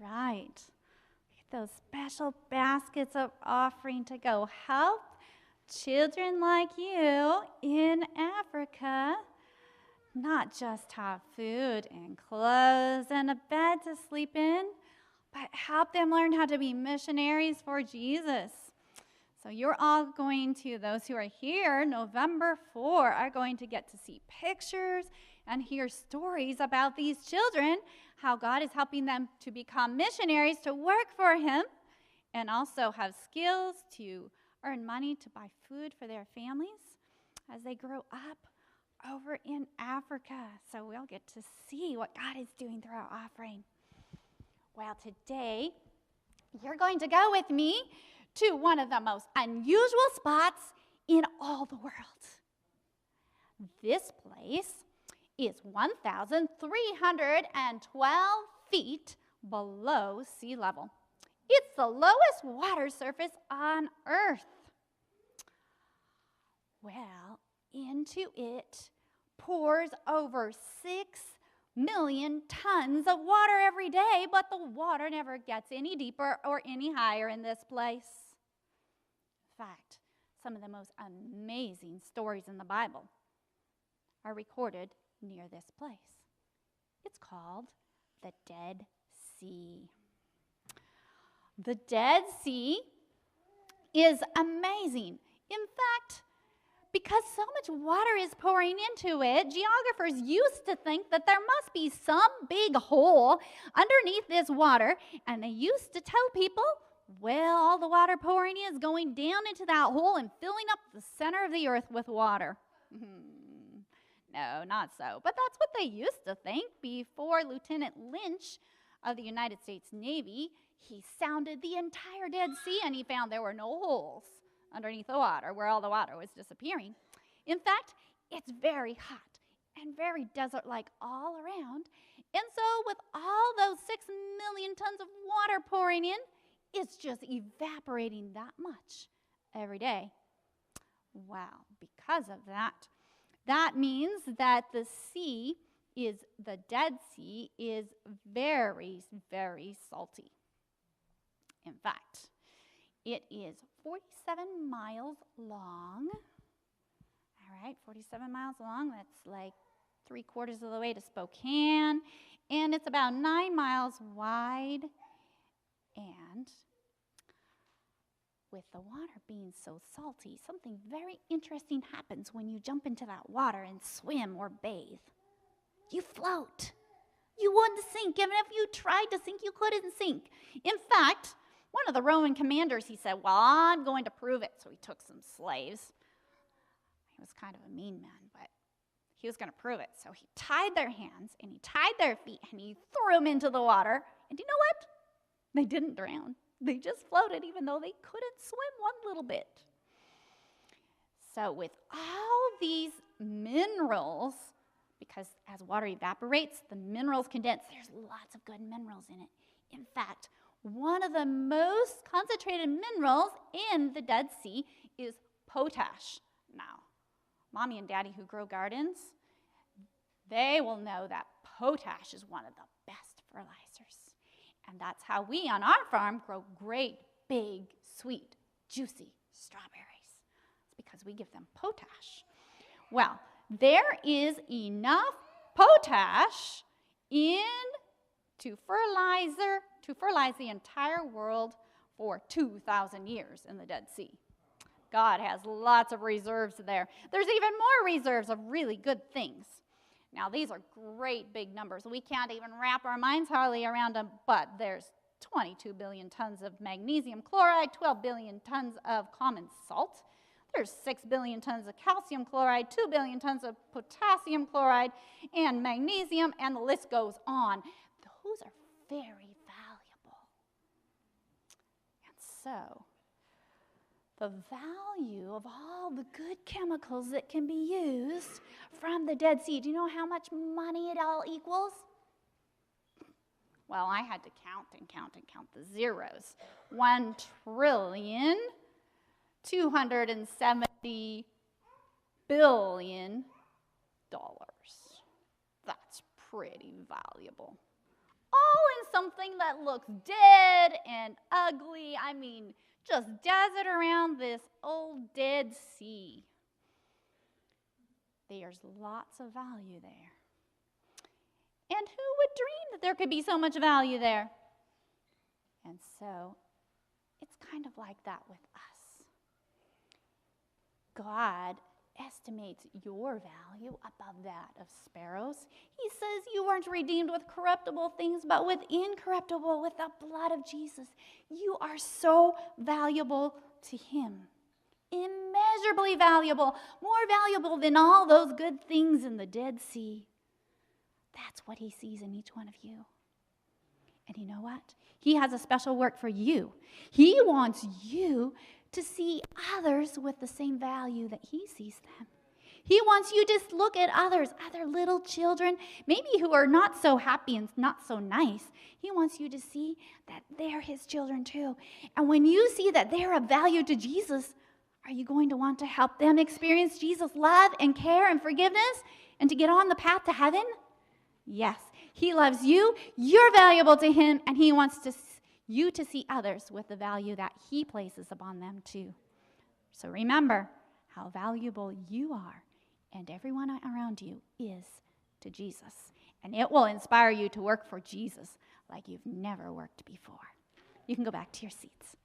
right. Get those special baskets of offering to go help children like you in Africa not just have food and clothes and a bed to sleep in, but help them learn how to be missionaries for Jesus. So you're all going to, those who are here, November 4, are going to get to see pictures and hear stories about these children, how God is helping them to become missionaries to work for Him, and also have skills to earn money to buy food for their families as they grow up over in Africa. So we'll get to see what God is doing through our offering. Well, today, you're going to go with me to one of the most unusual spots in all the world. This place is 1,312 feet below sea level. It's the lowest water surface on Earth. Well, into it pours over 6 million tons of water every day, but the water never gets any deeper or any higher in this place. In fact, some of the most amazing stories in the Bible are recorded near this place. It's called the Dead Sea. The Dead Sea is amazing. In fact, because so much water is pouring into it, geographers used to think that there must be some big hole underneath this water, and they used to tell people, well, all the water pouring in is going down into that hole and filling up the center of the earth with water. No, not so. But that's what they used to think before Lieutenant Lynch of the United States Navy, he sounded the entire Dead Sea and he found there were no holes underneath the water where all the water was disappearing. In fact, it's very hot and very desert-like all around. And so with all those 6 million tons of water pouring in, it's just evaporating that much every day. Wow, because of that, that means that the Dead Sea is very, very salty. In fact, it is 47 miles long. All right, 47 miles long. That's like 3/4 of the way to Spokane. And it's about 9 miles wide. And with the water being so salty, something very interesting happens when you jump into that water and swim or bathe. You float. You wouldn't sink. Even if you tried to sink, you couldn't sink. In fact, one of the Roman commanders, he said, well, I'm going to prove it. So he took some slaves. He was kind of a mean man, but he was going to prove it. So he tied their hands and he tied their feet and he threw them into the water. And you know what? They didn't drown. They just floated even though they couldn't swim one little bit. So with all these minerals, because as water evaporates, the minerals condense. There's lots of good minerals in it. In fact, one of the most concentrated minerals in the Dead Sea is potash. Now, Mommy and Daddy who grow gardens, they will know that potash is one of the best fertilizers. And that's how we on our farm grow great, big, sweet, juicy strawberries. It's because we give them potash. Well, there is enough potash to fertilize the entire world for 2,000 years in the Dead Sea. God has lots of reserves there. There's even more reserves of really good things. Now, these are great big numbers. We can't even wrap our minds hardly around them, but there's 22 billion tons of magnesium chloride, 12 billion tons of common salt. There's 6 billion tons of calcium chloride, 2 billion tons of potassium chloride, and magnesium, and the list goes on. Those are very valuable. And so, the value of all the good chemicals that can be used from the Dead Sea, do you know how much money it all equals? Well, I had to count the zeros. $1,270 billion. That's pretty valuable. all in something that looks dead and ugly. I mean, just desert around this old dead sea. There's lots of value there. And who would dream that there could be so much value there? And so, it's kind of like that with us. God estimates your value above that of sparrows. He says you weren't redeemed with corruptible things, but with incorruptible, with the blood of Jesus. You are so valuable to him. Immeasurably valuable, more valuable than all those good things in the Dead Sea. That's what he sees in each one of you. And you know what? He has a special work for you. He wants you to see others with the same value that he sees them. He wants you to look at others, other little children, maybe who are not so happy and not so nice. He wants you to see that they're his children too. And when you see that they're of value to Jesus, are you going to want to help them experience Jesus' love and care and forgiveness and to get on the path to heaven? Yes, he loves you, you're valuable to him, and he wants you to see others with the value that he places upon them too. So remember how valuable you are and everyone around you is to Jesus. And it will inspire you to work for Jesus like you've never worked before. You can go back to your seats.